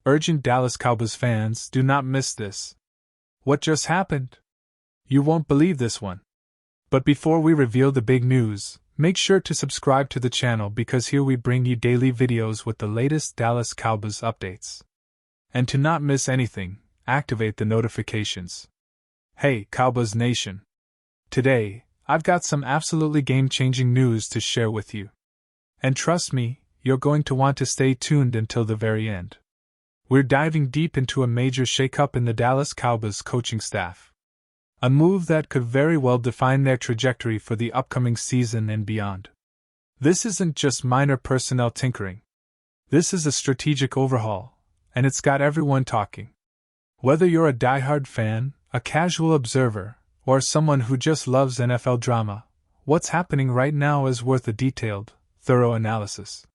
Urgent Dallas Cowboys fans, do not miss this. What just happened? You won't believe this one. But before we reveal the big news, make sure to subscribe to the channel because here we bring you daily videos with the latest Dallas Cowboys updates. And to not miss anything, activate the notifications. Hey, Cowboys Nation! Today, I've got some absolutely game-changing news to share with you. And trust me, you're going to want to stay tuned until the very end. We're diving deep into a major shakeup in the Dallas Cowboys coaching staff. A move that could very well define their trajectory for the upcoming season and beyond. This isn't just minor personnel tinkering. This is a strategic overhaul, and it's got everyone talking. Whether you're a diehard fan, a casual observer, or someone who just loves NFL drama, what's happening right now is worth a detailed, thorough analysis.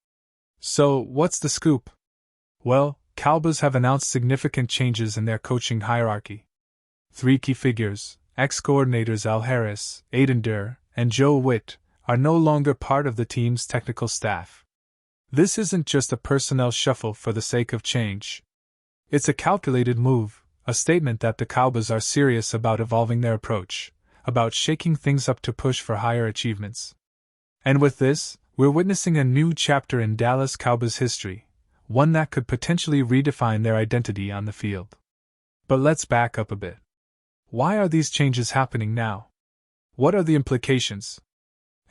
So, what's the scoop? Well, Cowboys have announced significant changes in their coaching hierarchy. 3 key figures, ex-coordinators Al Harris, Aiden Durr, and Joe Witt, are no longer part of the team's technical staff. This isn't just a personnel shuffle for the sake of change. It's a calculated move, a statement that the Cowboys are serious about evolving their approach, about shaking things up to push for higher achievements. And with this, we're witnessing a new chapter in Dallas Cowboys history, one that could potentially redefine their identity on the field. But let's back up a bit. Why are these changes happening now? What are the implications?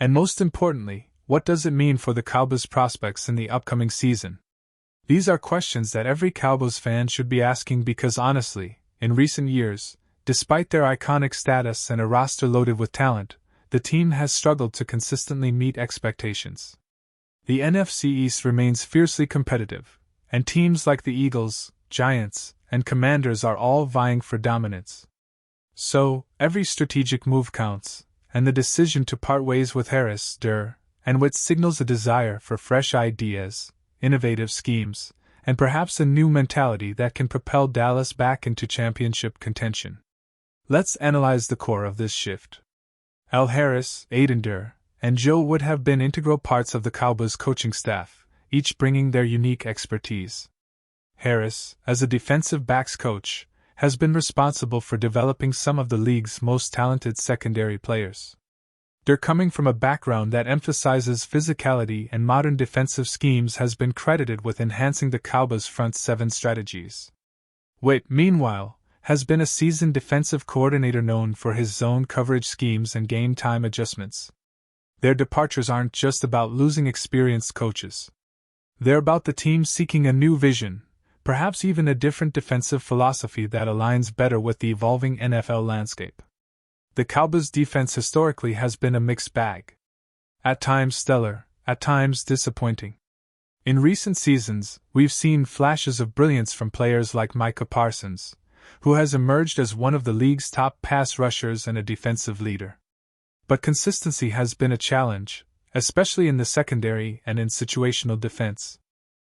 And most importantly, what does it mean for the Cowboys' prospects in the upcoming season? These are questions that every Cowboys fan should be asking because honestly, in recent years, despite their iconic status and a roster loaded with talent, the team has struggled to consistently meet expectations. The NFC East remains fiercely competitive, and teams like the Eagles, Giants, and Commanders are all vying for dominance. So, every strategic move counts, and the decision to part ways with Harris, Durr, and Witt signals a desire for fresh ideas, innovative schemes, and perhaps a new mentality that can propel Dallas back into championship contention. Let's analyze the core of this shift. Al Harris, Aiden Durr, and Joe Witt have been integral parts of the Cowboys coaching staff, each bringing their unique expertise. Harris, as a defensive backs coach, has been responsible for developing some of the league's most talented secondary players. Durr, coming from a background that emphasizes physicality and modern defensive schemes, has been credited with enhancing the Cowboys' front seven strategies. Witt, meanwhile, has been a seasoned defensive coordinator known for his zone coverage schemes and game-time adjustments. Their departures aren't just about losing experienced coaches. They're about the team seeking a new vision, perhaps even a different defensive philosophy that aligns better with the evolving NFL landscape. The Cowboys' defense historically has been a mixed bag. At times stellar, at times disappointing. In recent seasons, we've seen flashes of brilliance from players like Micah Parsons, who has emerged as one of the league's top pass rushers and a defensive leader. But consistency has been a challenge, especially in the secondary and in situational defense.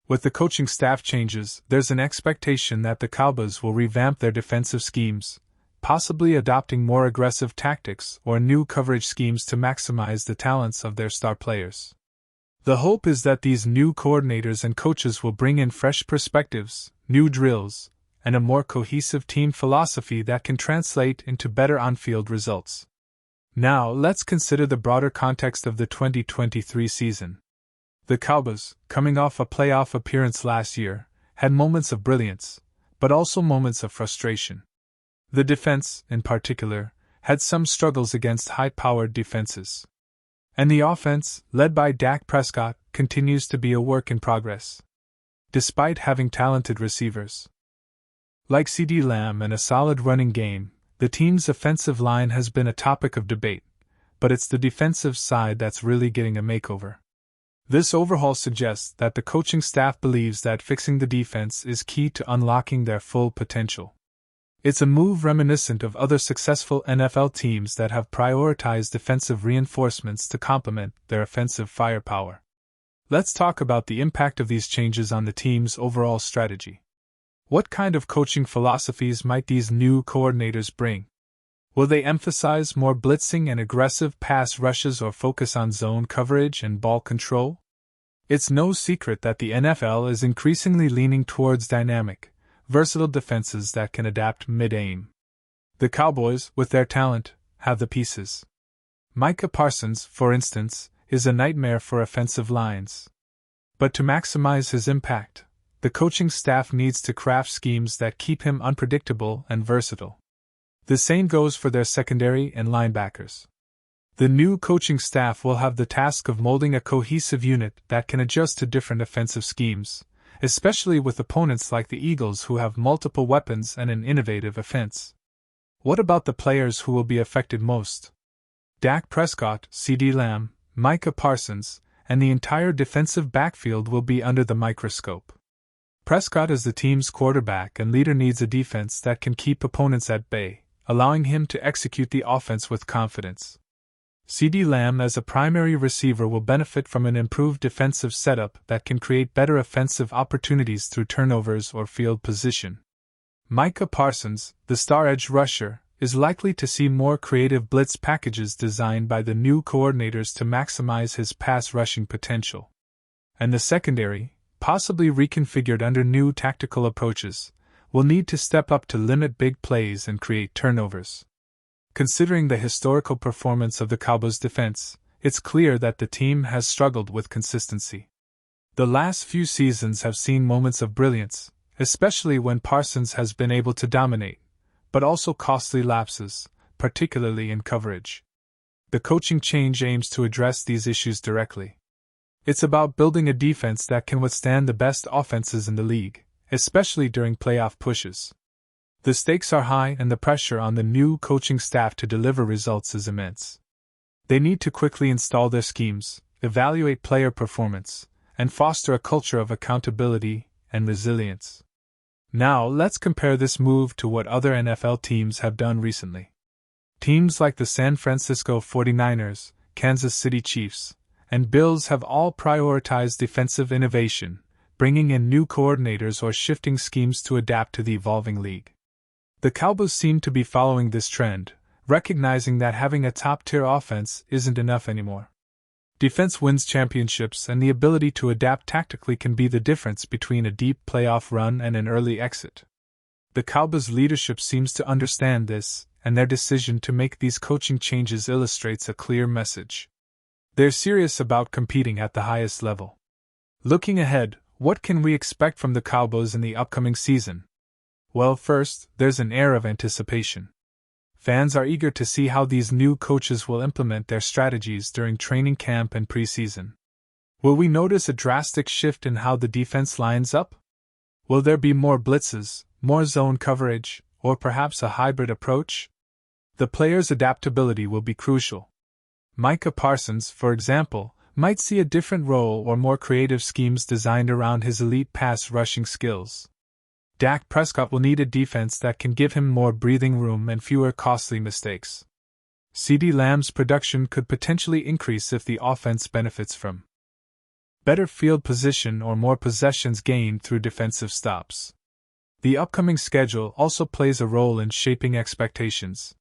With the coaching staff changes, there's an expectation that the Cowboys will revamp their defensive schemes, possibly adopting more aggressive tactics or new coverage schemes to maximize the talents of their star players. The hope is that these new coordinators and coaches will bring in fresh perspectives, new drills, and a more cohesive team philosophy that can translate into better on-field results. Now, let's consider the broader context of the 2023 season. The Cowboys, coming off a playoff appearance last year, had moments of brilliance, but also moments of frustration. The defense, in particular, had some struggles against high-powered defenses. And the offense, led by Dak Prescott, continues to be a work in progress. Despite having talented receivers like CeeDee Lamb and a solid running game, the team's offensive line has been a topic of debate, but it's the defensive side that's really getting a makeover. This overhaul suggests that the coaching staff believes that fixing the defense is key to unlocking their full potential. It's a move reminiscent of other successful NFL teams that have prioritized defensive reinforcements to complement their offensive firepower. Let's talk about the impact of these changes on the team's overall strategy. What kind of coaching philosophies might these new coordinators bring? Will they emphasize more blitzing and aggressive pass rushes or focus on zone coverage and ball control? It's no secret that the NFL is increasingly leaning towards dynamic, versatile defenses that can adapt mid-aim. The Cowboys, with their talent, have the pieces. Micah Parsons, for instance, is a nightmare for offensive lines. But to maximize his impact, the coaching staff needs to craft schemes that keep him unpredictable and versatile. The same goes for their secondary and linebackers. The new coaching staff will have the task of molding a cohesive unit that can adjust to different offensive schemes, especially with opponents like the Eagles who have multiple weapons and an innovative offense. What about the players who will be affected most? Dak Prescott, CeeDee Lamb, Micah Parsons, and the entire defensive backfield will be under the microscope. Prescott as the team's quarterback and leader needs a defense that can keep opponents at bay, allowing him to execute the offense with confidence. CeeDee Lamb as a primary receiver will benefit from an improved defensive setup that can create better offensive opportunities through turnovers or field position. Micah Parsons, the star edge rusher, is likely to see more creative blitz packages designed by the new coordinators to maximize his pass rushing potential. And the secondary, possibly reconfigured under new tactical approaches, will need to step up to limit big plays and create turnovers. Considering the historical performance of the Cowboys' defense, it's clear that the team has struggled with consistency. The last few seasons have seen moments of brilliance, especially when Parsons has been able to dominate, but also costly lapses, particularly in coverage. The coaching change aims to address these issues directly. It's about building a defense that can withstand the best offenses in the league, especially during playoff pushes. The stakes are high and the pressure on the new coaching staff to deliver results is immense. They need to quickly install their schemes, evaluate player performance, and foster a culture of accountability and resilience. Now let's compare this move to what other NFL teams have done recently. Teams like the San Francisco 49ers, Kansas City Chiefs, and Bills have all prioritized defensive innovation, bringing in new coordinators or shifting schemes to adapt to the evolving league. The Cowboys seem to be following this trend, recognizing that having a top-tier offense isn't enough anymore. Defense wins championships, and the ability to adapt tactically can be the difference between a deep playoff run and an early exit. The Cowboys' leadership seems to understand this, and their decision to make these coaching changes illustrates a clear message. They're serious about competing at the highest level. Looking ahead, what can we expect from the Cowboys in the upcoming season? Well, first, there's an air of anticipation. Fans are eager to see how these new coaches will implement their strategies during training camp and preseason. Will we notice a drastic shift in how the defense lines up? Will there be more blitzes, more zone coverage, or perhaps a hybrid approach? The players' adaptability will be crucial. Micah Parsons, for example, might see a different role or more creative schemes designed around his elite pass rushing skills. Dak Prescott will need a defense that can give him more breathing room and fewer costly mistakes. CeeDee Lamb's production could potentially increase if the offense benefits from better field position or more possessions gained through defensive stops. The upcoming schedule also plays a role in shaping expectations.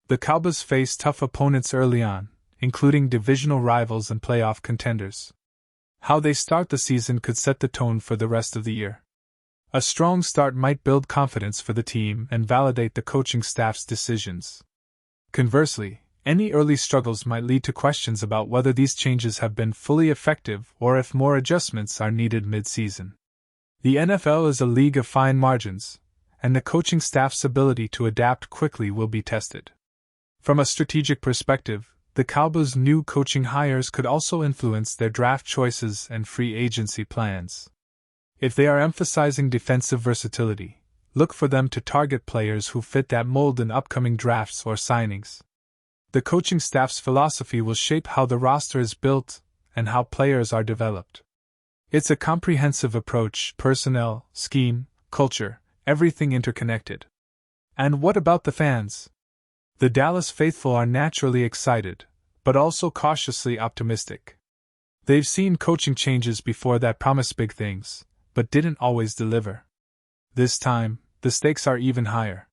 The Cowboys face tough opponents early on, including divisional rivals and playoff contenders. How they start the season could set the tone for the rest of the year. A strong start might build confidence for the team and validate the coaching staff's decisions. Conversely, any early struggles might lead to questions about whether these changes have been fully effective or if more adjustments are needed mid-season. The NFL is a league of fine margins, and the coaching staff's ability to adapt quickly will be tested. From a strategic perspective, the Cowboys' new coaching hires could also influence their draft choices and free agency plans. If they are emphasizing defensive versatility, look for them to target players who fit that mold in upcoming drafts or signings. The coaching staff's philosophy will shape how the roster is built and how players are developed. It's a comprehensive approach: personnel, scheme, culture, everything interconnected. And what about the fans? The Dallas faithful are naturally excited, but also cautiously optimistic. They've seen coaching changes before that promised big things, but didn't always deliver. This time, the stakes are even higher.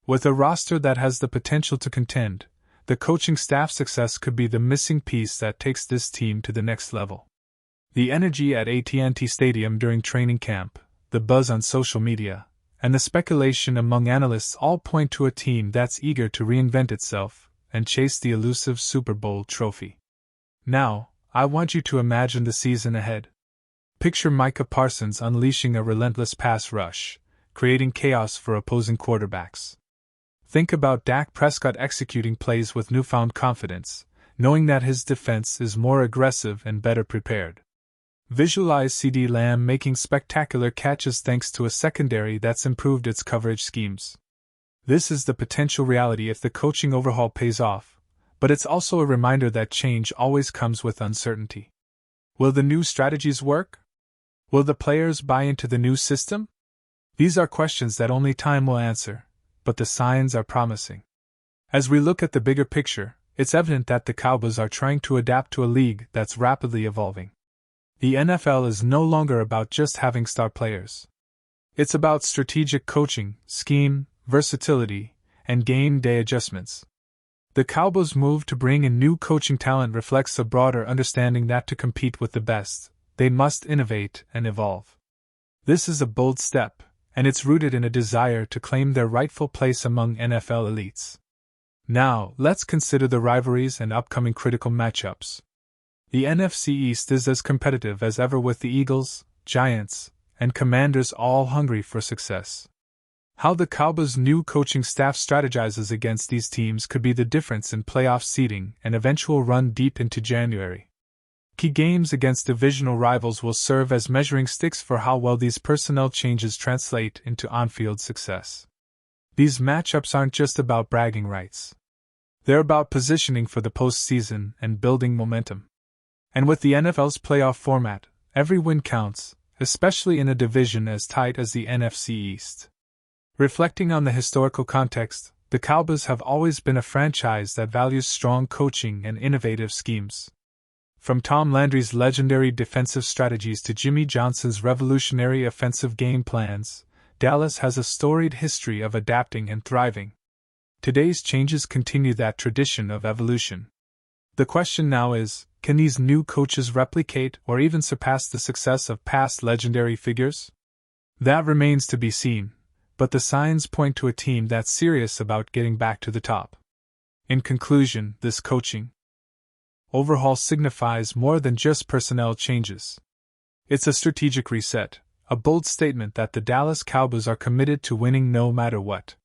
With a roster that has the potential to contend, the coaching staff's success could be the missing piece that takes this team to the next level. The energy at AT&T Stadium during training camp, the buzz on social media, and the speculation among analysts all point to a team that's eager to reinvent itself and chase the elusive Super Bowl trophy. Now, I want you to imagine the season ahead. Picture Micah Parsons unleashing a relentless pass rush, creating chaos for opposing quarterbacks. Think about Dak Prescott executing plays with newfound confidence, knowing that his defense is more aggressive and better prepared. Visualize CeeDee Lamb making spectacular catches thanks to a secondary that's improved its coverage schemes. This is the potential reality if the coaching overhaul pays off, but it's also a reminder that change always comes with uncertainty. Will the new strategies work? Will the players buy into the new system? These are questions that only time will answer, but the signs are promising. As we look at the bigger picture, it's evident that the Cowboys are trying to adapt to a league that's rapidly evolving. The NFL is no longer about just having star players. It's about strategic coaching, scheme, versatility, and game-day adjustments. The Cowboys' move to bring in new coaching talent reflects a broader understanding that to compete with the best, they must innovate and evolve. This is a bold step, and it's rooted in a desire to claim their rightful place among NFL elites. Now, let's consider the rivalries and upcoming critical matchups. The NFC East is as competitive as ever, with the Eagles, Giants, and Commanders all hungry for success. How the Cowboys' new coaching staff strategizes against these teams could be the difference in playoff seeding and eventual run deep into January. Key games against divisional rivals will serve as measuring sticks for how well these personnel changes translate into on-field success. These matchups aren't just about bragging rights. They're about positioning for the postseason and building momentum. And with the NFL's playoff format, every win counts, especially in a division as tight as the NFC East. Reflecting on the historical context, the Cowboys have always been a franchise that values strong coaching and innovative schemes. From Tom Landry's legendary defensive strategies to Jimmy Johnson's revolutionary offensive game plans, Dallas has a storied history of adapting and thriving. Today's changes continue that tradition of evolution. The question now is, can these new coaches replicate or even surpass the success of past legendary figures? That remains to be seen, but the signs point to a team that's serious about getting back to the top. In conclusion, this coaching overhaul signifies more than just personnel changes. It's a strategic reset, a bold statement that the Dallas Cowboys are committed to winning no matter what.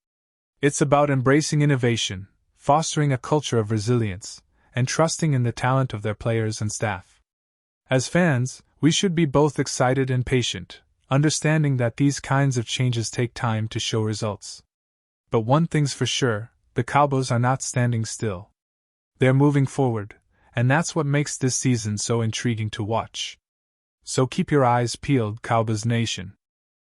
It's about embracing innovation, fostering a culture of resilience, and trusting in the talent of their players and staff. As fans, we should be both excited and patient, understanding that these kinds of changes take time to show results. But one thing's for sure, the Cowboys are not standing still. They're moving forward, and that's what makes this season so intriguing to watch. So keep your eyes peeled, Cowboys Nation.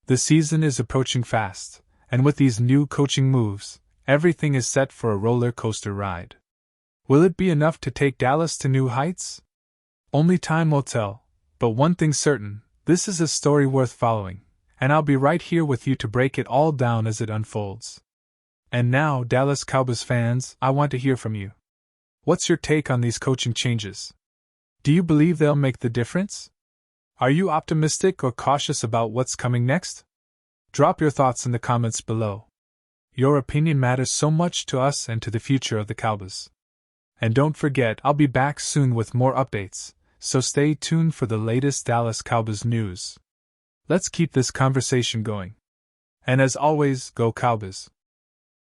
The season is approaching fast, and with these new coaching moves, everything is set for a roller coaster ride. Will it be enough to take Dallas to new heights? Only time will tell, but one thing's certain, this is a story worth following, and I'll be right here with you to break it all down as it unfolds. And now, Dallas Cowboys fans, I want to hear from you. What's your take on these coaching changes? Do you believe they'll make the difference? Are you optimistic or cautious about what's coming next? Drop your thoughts in the comments below. Your opinion matters so much to us and to the future of the Cowboys. And don't forget, I'll be back soon with more updates, so stay tuned for the latest Dallas Cowboys news. Let's keep this conversation going. And as always, go Cowboys!